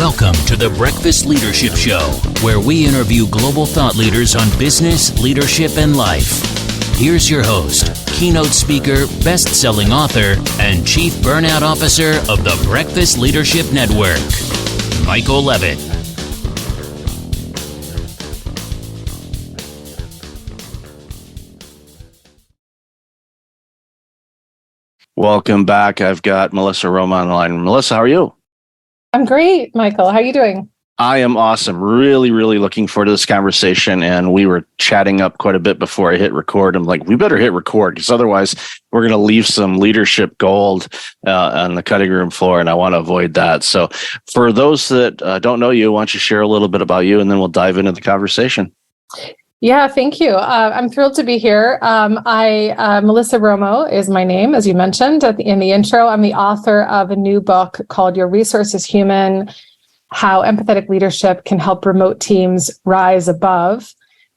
Welcome to the Breakfast Leadership Show, where we interview global thought leaders on business, leadership, and life. Here's your host, keynote speaker, best-selling author, and chief burnout officer of the Breakfast Leadership Network, Michael Levitt. Welcome back. I've got Melissa Romo on the line. Melissa, how are you? I'm great, Michael. How are you doing? I am awesome. Really looking forward to this conversation. And we were chatting up quite a bit before I hit record. I'm like, we better hit record because otherwise we're going to leave some leadership gold on the cutting room floor. And I want to avoid that. So for those that don't know you, why don't you share a little bit about you and then we'll dive into the conversation. Yeah, thank you. I'm thrilled to be here. Melissa Romo is my name, as you mentioned in the intro. I'm the author of a new book called Your Resource is Human: How Empathetic Leadership Can Help Remote Teams Rise Above.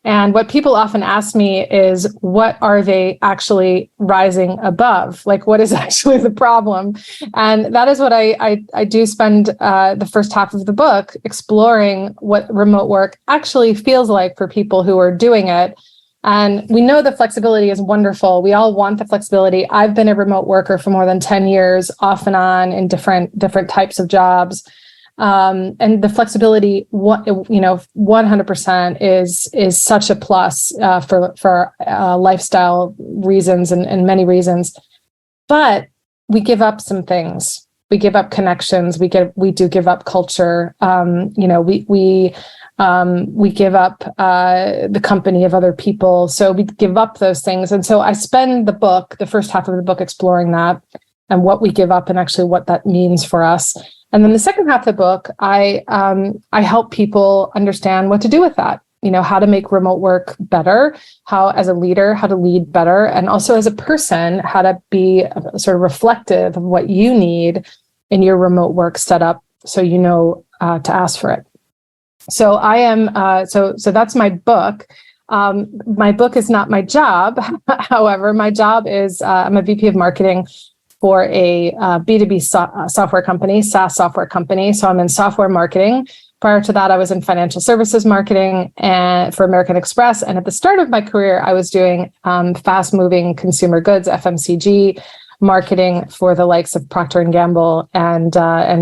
And what people often ask me is, what are they actually rising above? Like, what is actually the problem? And that is what I do spend the first half of the book exploring what remote work actually feels like for people who are doing it. And we know that flexibility is wonderful. We all want the flexibility. I've been a remote worker for more than 10 years, off and on in different types of jobs. And the flexibility, 100% is such a plus for lifestyle reasons and many reasons. But we give up some things. We give up connections. We do give up culture. We give up the company of other people. So we give up those things. And so I spend the first half of the book exploring that and what we give up and actually what that means for us. And then the second half of the book, I help people understand what to do with that. How to make remote work better, how as a leader, how to lead better, and also as a person, how to be sort of reflective of what you need in your remote work setup, so you know to ask for it. So I am. So that's my book. My book is not my job. However, my job is I'm a VP of marketing for a B2B software company, SaaS software company. So I'm in software marketing. Prior to that, I was in financial services marketing and for American Express. And at the start of my career, I was doing fast-moving consumer goods, FMCG marketing for the likes of Procter & Gamble and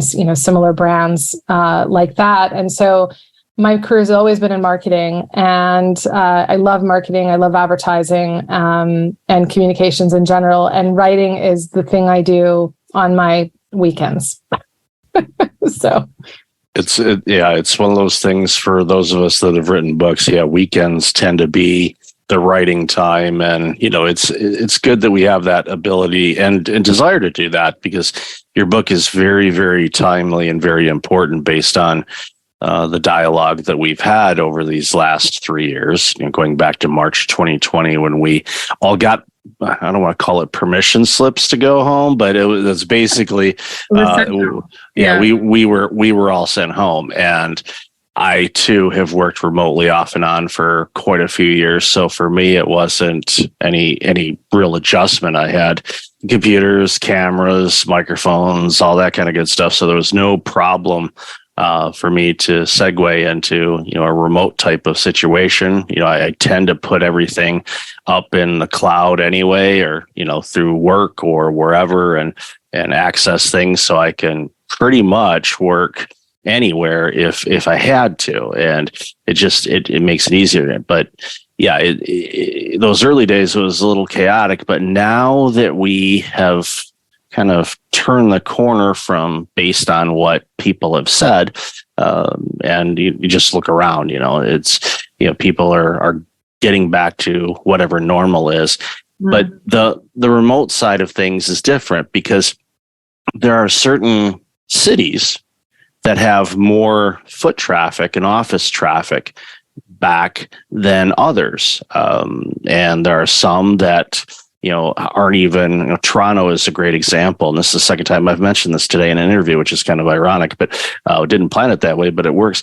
similar brands like that. And so my career has always been in marketing, and I love marketing. I love advertising and communications in general. And writing is the thing I do on my weekends. So it's one of those things for those of us that have written books. Yeah, weekends tend to be the writing time, and it's good that we have that ability and desire to do that, because your book is very, very timely and very important based on the dialogue that we've had over these last 3 years, going back to March 2020, when we all got, I don't want to call it permission slips to go home, but it's basically, we were all sent home. And I too have worked remotely off and on for quite a few years. So for me, it wasn't any real adjustment. I had computers, cameras, microphones, all that kind of good stuff. So there was no problem for me to segue into, a remote type of situation. I tend to put everything up in the cloud anyway, or, through work or wherever, and access things so I can pretty much work anywhere if I had to. And it makes it easier. But yeah, those early days, it was a little chaotic, but now that we have kind of turn the corner from based on what people have said, and you just look around, it's, people are getting back to whatever normal is. But the remote side of things is different, because there are certain cities that have more foot traffic and office traffic back than others. And there are some that aren't even, Toronto is a great example. And this is the second time I've mentioned this today in an interview, which is kind of ironic, but didn't plan it that way, but it works.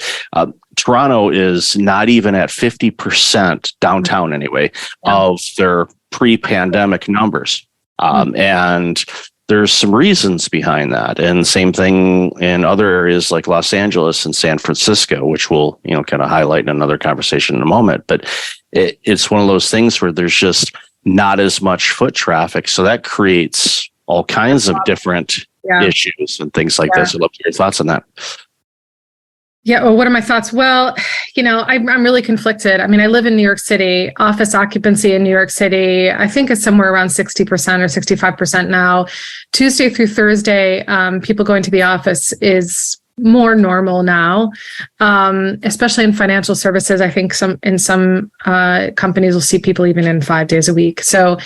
Toronto is not even at 50% downtown anyway of their pre-pandemic numbers. And there's some reasons behind that. And same thing in other areas like Los Angeles and San Francisco, which we'll, kind of highlight in another conversation in a moment. But it's one of those things where there's just not as much foot traffic. So that creates all kinds of different issues and things like this. I'd love to hear your thoughts on that. Yeah. Well, what are my thoughts? Well, I'm really conflicted. I mean, I live in New York City. Office occupancy in New York City, I think, is somewhere around 60% or 65% now. Tuesday through Thursday, people going to the office is more normal now, especially in financial services. I think some companies will see people even in 5 days a week. So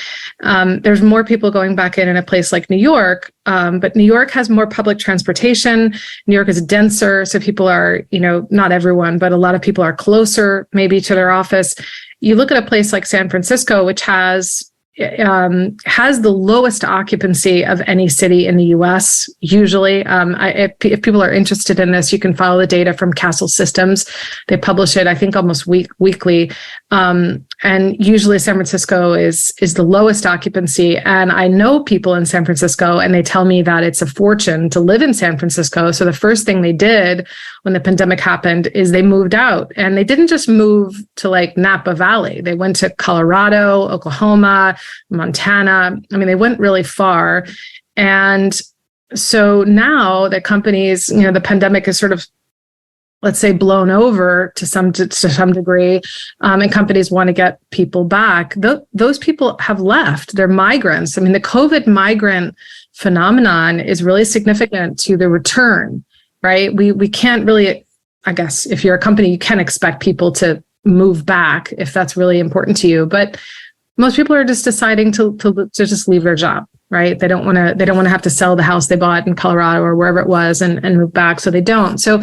there's more people going back in a place like New York, but New York has more public transportation. New York is denser, so people are, not everyone, but a lot of people are closer maybe to their office. You look at a place like San Francisco, which has the lowest occupancy of any city in the U.S. Usually, if people are interested in this, you can follow the data from Counsel Systems. They publish it, I think, almost weekly. And usually San Francisco is the lowest occupancy. And I know people in San Francisco, and they tell me that it's a fortune to live in San Francisco. So the first thing they did when the pandemic happened is they moved out. And they didn't just move to like Napa Valley. They went to Colorado, Oklahoma, Montana. I mean, they went really far. And so now that companies, the pandemic is sort of, let's say, blown over to some degree, and companies want to get people back, those people have left. They're migrants. I mean, the COVID migrant phenomenon is really significant to the return, right? We can't really, I guess, if you're a company, you can't expect people to move back if that's really important to you. But most people are just deciding to just leave their job, right? They don't want to have to sell the house they bought in Colorado or wherever it was and move back. So they don't. So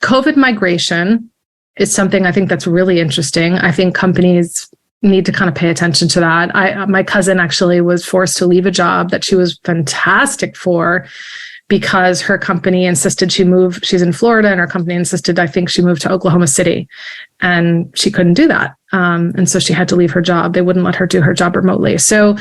COVID migration is something I think that's really interesting. I think companies need to kind of pay attention to that. My cousin actually was forced to leave a job that she was fantastic for because her company insisted she move. She's in Florida, and her company insisted, I think, she moved to Oklahoma City, and she couldn't do that. And so she had to leave her job. They wouldn't let her do her job remotely. So,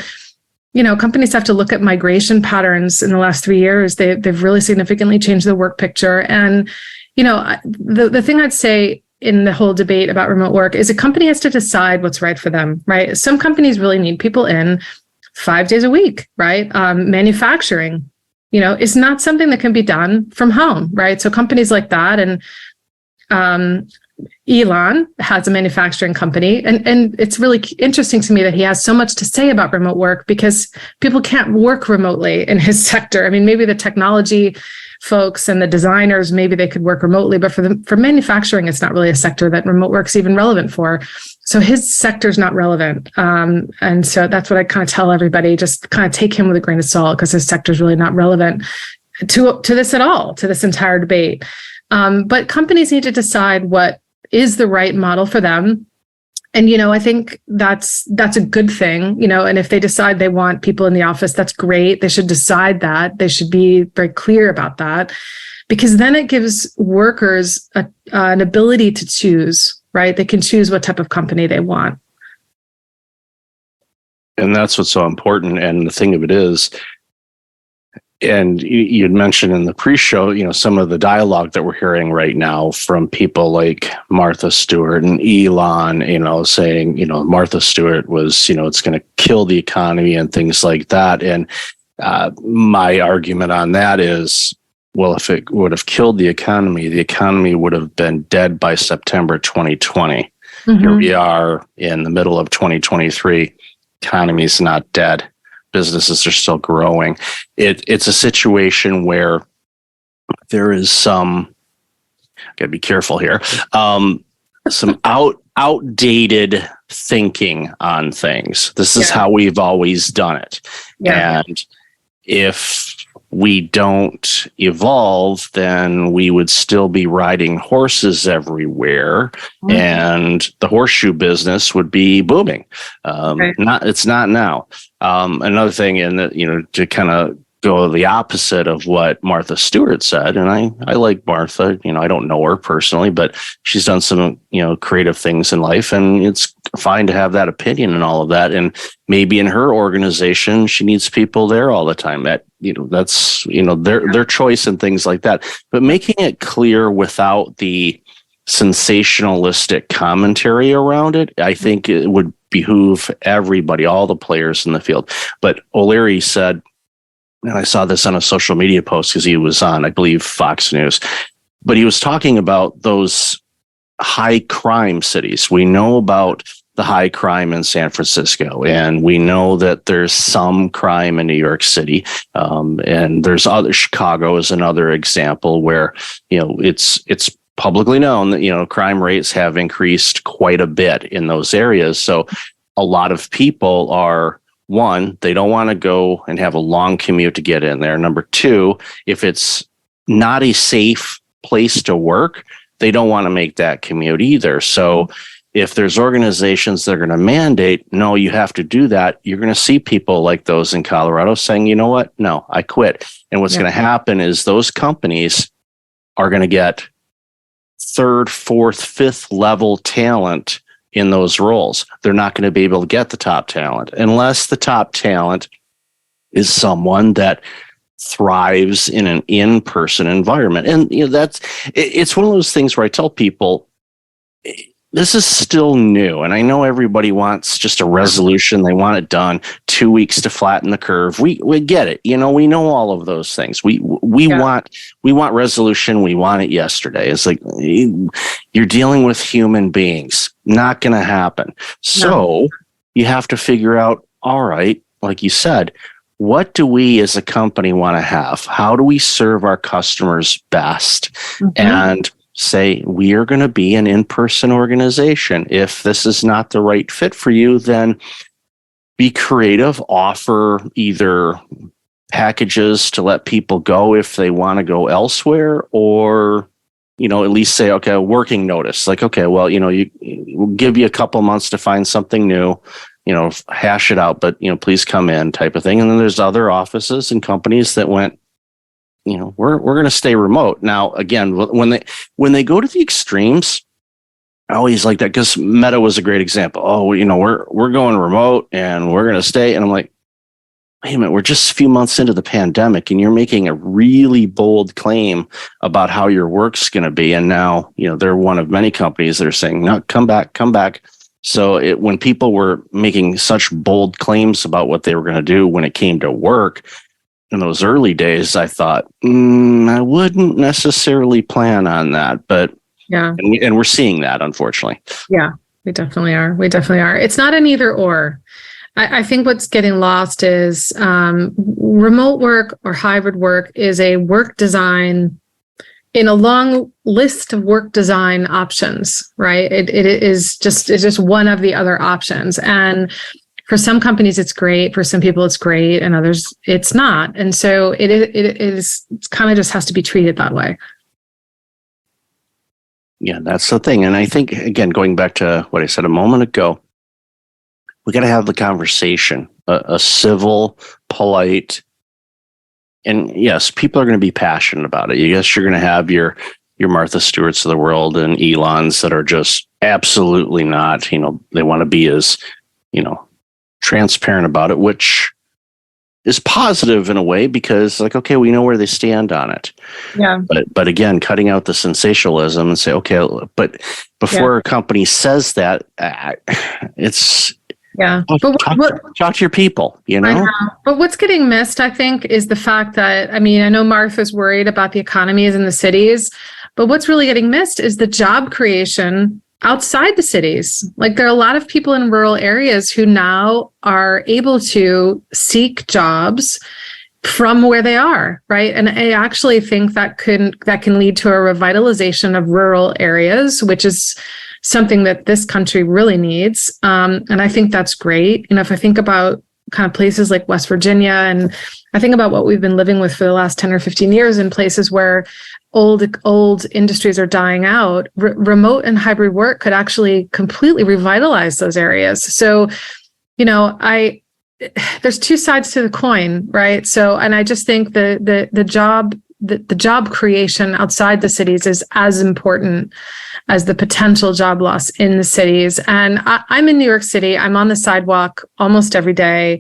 companies have to look at migration patterns in the last 3 years. They've really significantly changed the work picture. And, the thing I'd say in the whole debate about remote work is a company has to decide what's right for them, right? Some companies really need people in 5 days a week, right? Manufacturing, is not something that can be done from home, right? So companies like that, and Elon has a manufacturing company, and it's really interesting to me that he has so much to say about remote work because people can't work remotely in his sector. I mean, maybe the technology folks and the designers, maybe they could work remotely, but for manufacturing, it's not really a sector that remote work's even relevant for. So his sector's not relevant. And so that's what I kind of tell everybody, just kind of take him with a grain of salt because his sector's really not relevant to this at all, to this entire debate. But companies need to decide what is the right model for them. And, I think that's a good thing, and if they decide they want people in the office, that's great. They should decide that. They should be very clear about that, because then it gives workers an ability to choose, right? They can choose what type of company they want. And that's what's so important. And the thing of it is, and you'd mentioned in the pre-show, some of the dialogue that we're hearing right now from people like Martha Stewart and Elon, saying, Martha Stewart was, it's going to kill the economy and things like that. And my argument on that is, well, if it would have killed the economy would have been dead by September 2020. Mm-hmm. Here we are in the middle of 2023. Economy's not dead. Businesses are still growing. It's a situation where there is some, gotta be careful here, some outdated thinking on things. This is how we've always done it. Yeah. And if we don't evolve, then we would still be riding horses everywhere, and the horseshoe business would be booming. It's not now. Another thing, to kind of go the opposite of what Martha Stewart said, and I like Martha. I don't know her personally, but she's done some creative things in life, and it's fine to have that opinion and all of that. And maybe in her organization, she needs people there all the time. That's their choice and things like that. But making it clear without the sensationalistic commentary around it, I think it would behoove everybody, all the players in the field. But O'Leary said, and I saw this on a social media post because he was on, I believe, Fox News, but he was talking about those high crime cities. We know about the high crime in San Francisco, and we know that there's some crime in New York City. And there's Chicago is another example where, it's publicly known that, crime rates have increased quite a bit in those areas. So a lot of people are, one, they don't want to go and have a long commute to get in there. Number two, if it's not a safe place to work, they don't want to make that commute either. So if there's organizations that are going to mandate, no, you have to do that, you're going to see people like those in Colorado saying, you know what? No, I quit. And what's going to happen is those companies are going to get third, fourth, fifth level talent in those roles. They're not going to be able to get the top talent unless the top talent is someone that thrives in an in-person environment. And it's one of those things where I tell people, this is still new. And I know everybody wants just a resolution. They want it done 2 weeks to flatten the curve. We get it. We know all of those things. We want resolution. We want it yesterday. It's like, you're dealing with human beings. Not going to happen. So you have to figure out, all right, like you said, what do we as a company want to have? How do we serve our customers best? And say, we are going to be an in-person organization. If this is not the right fit for you, then be creative, offer either packages to let people go if they want to go elsewhere, or, at least say, okay, a working notice. Like, okay, well, we'll give you a couple months to find something new, hash it out, but, please come in type of thing. And then there's other offices and companies that went, we're going to stay remote. Now, again, when they go to the extremes, I always like that, because Meta was a great example. Oh, we're going remote and we're going to stay. And I'm like, wait a minute, we're just a few months into the pandemic and you're making a really bold claim about how your work's going to be. And now, they're one of many companies that are saying, no, come back. So when people were making such bold claims about what they were going to do when it came to work, in those early days, I thought, I wouldn't necessarily plan on that, but and we're seeing that, unfortunately. Yeah, we definitely are. It's not an either or. I think what's getting lost is remote work or hybrid work is a work design in a long list of work design options, right? It's just one of the other options. And for some companies, it's great. For some people, it's great. And others, it's not. And so it kind of just has to be treated that way. Yeah, that's the thing. And I think, again, going back to what I said a moment ago, we got to have the conversation, a civil, polite, and yes, people are going to be passionate about it. Yes, you're going to have your Martha Stewarts of the world and Elons that are just absolutely not, they want to be as, transparent about it, which is positive in a way, because like, okay, we know where they stand on it. Yeah. But again, cutting out the sensationalism and say, okay, but before a company says that, it's talk to your people, I know. But what's getting missed, I think, is the fact that, I know Martha's worried about the economies in the cities, but what's really getting missed is the job creation outside the cities. Like, there are a lot of people in rural areas who now are able to seek jobs from where they are, right? And I actually think that can lead to a revitalization of rural areas, which is something that this country really needs. And I think that's great. If I think about kind of places like West Virginia, and I think about what we've been living with for the last 10 or 15 years in places where old industries are dying out, remote and hybrid work could actually completely revitalize those areas. So, there's two sides to the coin, right? So, and I just think the the job creation outside the cities is as important as the potential job loss in the cities. And I'm in New York City. I'm on the sidewalk almost every day.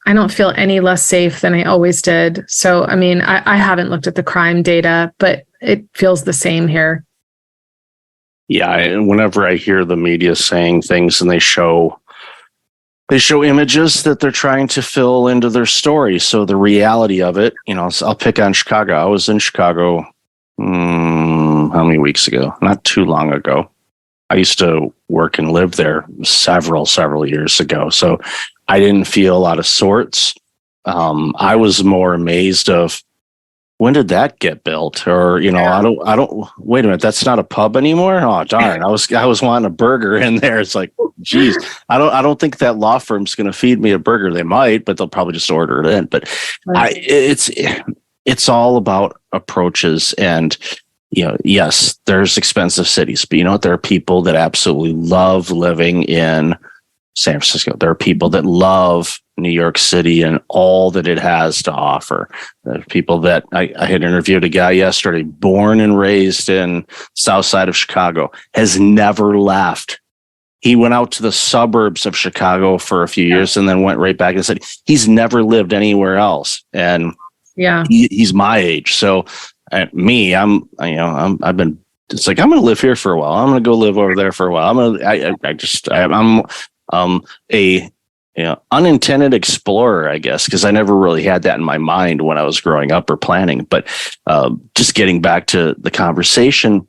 I don't feel any less safe than I always did. So, I mean, I haven't looked at the crime data, but it feels the same here. Yeah, whenever I hear the media saying things and they show images that they're trying to fill into their story. So the reality of it, I'll pick on Chicago. I was in Chicago, how many weeks ago? Not too long ago. I used to work and live there several years ago. So I didn't feel a lot of sorts. I was more amazed of, when did that get built? Or, I don't, wait a minute, that's not a pub anymore? Oh, darn. I was wanting a burger in there. It's like, geez, I don't think that law firm's going to feed me a burger. They might, but they'll probably just order it in. But Right. It's all about approaches. And, yes, there's expensive cities, but there are people that absolutely love living in San Francisco. There are people that love New York City and all that it has to offer. There are people that I had interviewed a guy yesterday, born and raised in south side of Chicago, has never left. He went out to the suburbs of Chicago for a few years and then went right back and said he's never lived anywhere else. And he's my age. So I've been, it's like, I'm going to live here for a while. I'm going to go live over there for a while. I'm a unintended explorer, I guess, because I never really had that in my mind when I was growing up or planning. But just getting back to the conversation,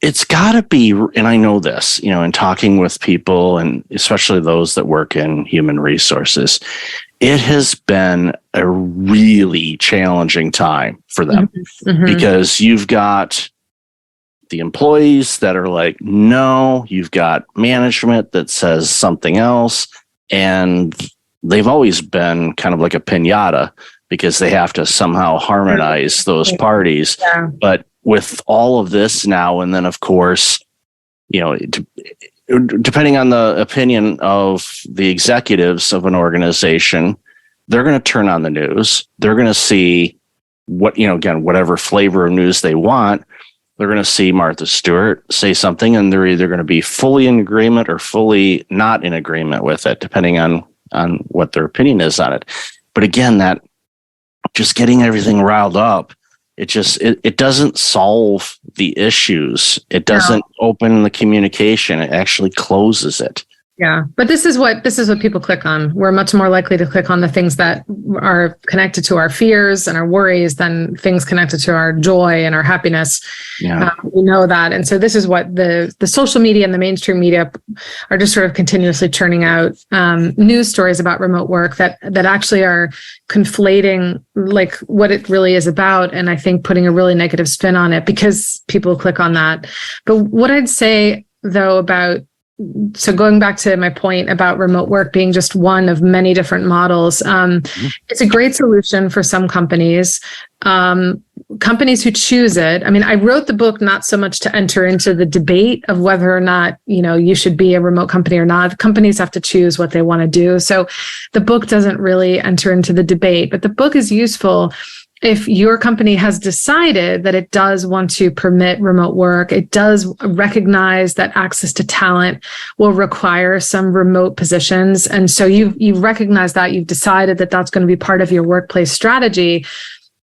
it's got to be, and I know this, in talking with people and especially those that work in human resources, it has been a really challenging time for them because you've got the employees that are like, no, you've got management that says something else. And they've always been kind of like a piñata because they have to somehow harmonize those parties. Yeah. But with all of this now, and then of course, depending on the opinion of the executives of an organization, they're going to turn on the news. They're going to see whatever flavor of news they want. They're going to see Martha Stewart say something, and they're either going to be fully in agreement or fully not in agreement with it, depending on what their opinion is on it. But again, that just getting everything riled up, it doesn't solve the issues. It doesn't open the communication. It actually closes it. Yeah. But this is what people click on. We're much more likely to click on the things that are connected to our fears and our worries than things connected to our joy and our happiness. Yeah. We know that. And so this is what the social media and the mainstream media are just sort of continuously churning out news stories about remote work that actually are conflating like what it really is about. And I think putting a really negative spin on it because people click on that. But what I'd say though so going back to my point about remote work being just one of many different models, it's a great solution for some companies. Companies who choose it. I mean, I wrote the book not so much to enter into the debate of whether or not, you should be a remote company or not. Companies have to choose what they want to do. So the book doesn't really enter into the debate, but the book is useful if your company has decided that it does want to permit remote work. It does recognize that access to talent will require some remote positions. And so you recognize that, you've decided that that's going to be part of your workplace strategy.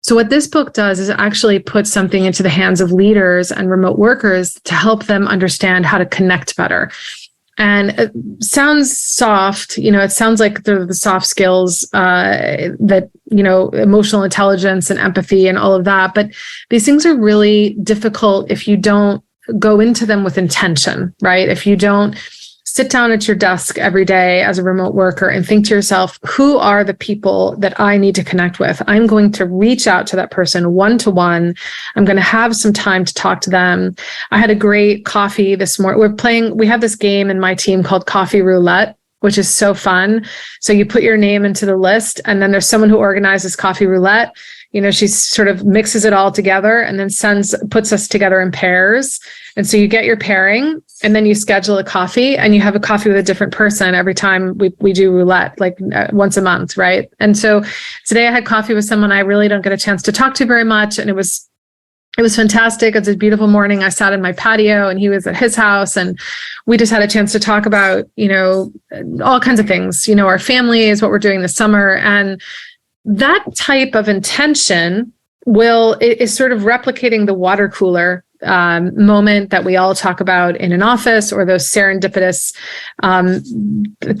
So what this book does is actually put something into the hands of leaders and remote workers to help them understand how to connect better. And it sounds soft, it sounds like the soft skills that, emotional intelligence and empathy and all of that. But these things are really difficult if you don't go into them with intention, right? If you don't sit down at your desk every day as a remote worker and think to yourself, who are the people that I need to connect with? I'm going to reach out to that person one-to-one. I'm going to have some time to talk to them. I had a great coffee this morning. We have this game in my team called Coffee Roulette, which is so fun. So you put your name into the list, and then there's someone who organizes Coffee Roulette. She sort of mixes it all together and then puts us together in pairs. And so you get your pairing and then you schedule a coffee and you have a coffee with a different person every time we do roulette, like once a month, right? And so today I had coffee with someone I really don't get a chance to talk to very much, and it was fantastic. It was a beautiful morning. I sat in my patio and he was at his house, and we just had a chance to talk about, all kinds of things, our families, what we're doing this summer. And that type of intention is sort of replicating the water cooler moment that we all talk about in an office, or those serendipitous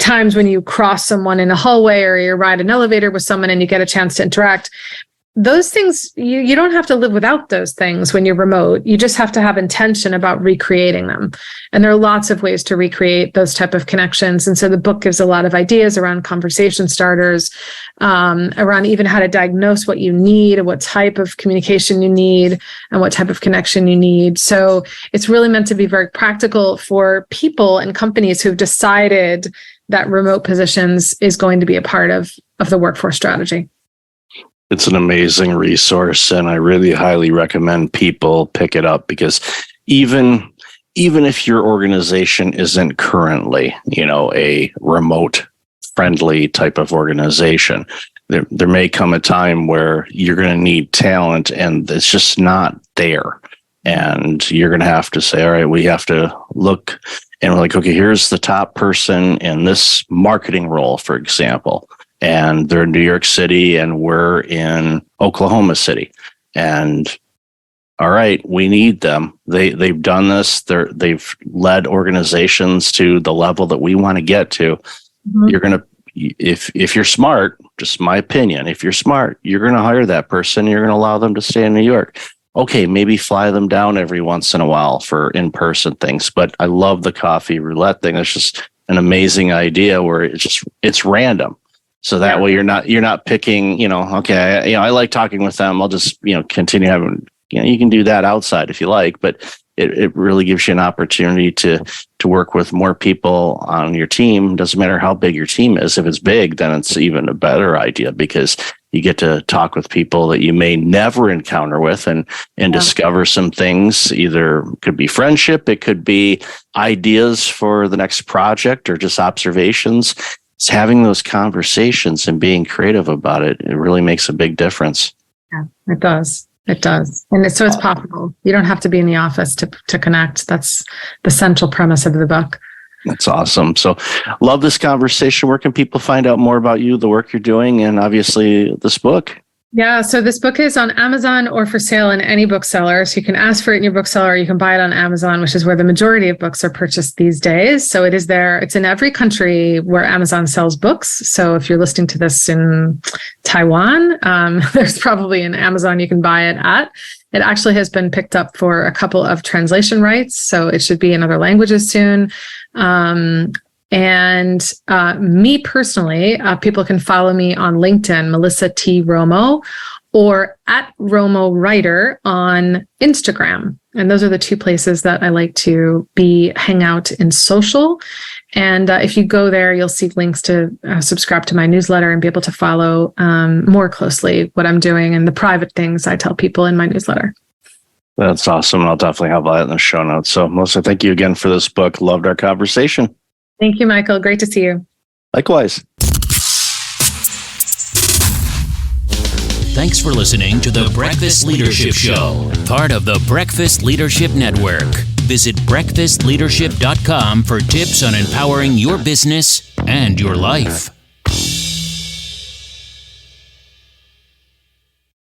times when you cross someone in a hallway or you ride an elevator with someone and you get a chance to interact. Those things, you don't have to live without those things when you're remote. You just have to have intention about recreating them. And there are lots of ways to recreate those type of connections. And so the book gives a lot of ideas around conversation starters, around even how to diagnose what you need and what type of communication you need and what type of connection you need. So it's really meant to be very practical for people and companies who've decided that remote positions is going to be a part of the workforce strategy. It's an amazing resource, and I really highly recommend people pick it up, because even if your organization isn't currently, a remote friendly type of organization, there may come a time where you're going to need talent and it's just not there. And you're going to have to say, all right, we have to look, and we're like, okay, here's the top person in this marketing role, for example. And they're in New York City and we're in Oklahoma City. And all right, we need them. They've done this. They've led organizations to the level that we want to get to. Mm-hmm. You're going to, if you're smart, just my opinion, if you're smart, you're going to hire that person. You're going to allow them to stay in New York. Okay, maybe fly them down every once in a while for in-person things. But I love the coffee roulette thing. It's just an amazing idea where it's random. So that way you're not picking, okay, I like talking with them. I'll just, continue having, you can do that outside if you like, but it really gives you an opportunity to work with more people on your team. Doesn't matter how big your team is. If it's big, then it's even a better idea, because you get to talk with people that you may never encounter with and discover some things. Either could be friendship, it could be ideas for the next project, or just observations. It's having those conversations and being creative about it. It really makes a big difference. Yeah, it does. It does. And it's possible. You don't have to be in the office to connect. That's the central premise of the book. That's awesome. So love this conversation. Where can people find out more about you, the work you're doing, and obviously this book? Yeah, so this book is on Amazon or for sale in any bookseller. So you can ask for it in your bookseller, or you can buy it on Amazon, which is where the majority of books are purchased these days. So it is there. It's in every country where Amazon sells books. So if you're listening to this in Taiwan, there's probably an Amazon you can buy it at. It actually has been picked up for a couple of translation rights, so it should be in other languages soon. And me personally, people can follow me on LinkedIn, Melissa T. Romo, or at Romo Writer on Instagram. And those are the two places that I like to hang out in social. And if you go there, you'll see links to subscribe to my newsletter and be able to follow more closely what I'm doing and the private things I tell people in my newsletter. That's awesome. I'll definitely have that in the show notes. So Melissa, thank you again for this book. Loved our conversation. Thank you, Michael. Great to see you. Likewise. Thanks for listening to the Breakfast Leadership Show, part of the Breakfast Leadership Network. Visit breakfastleadership.com for tips on empowering your business and your life.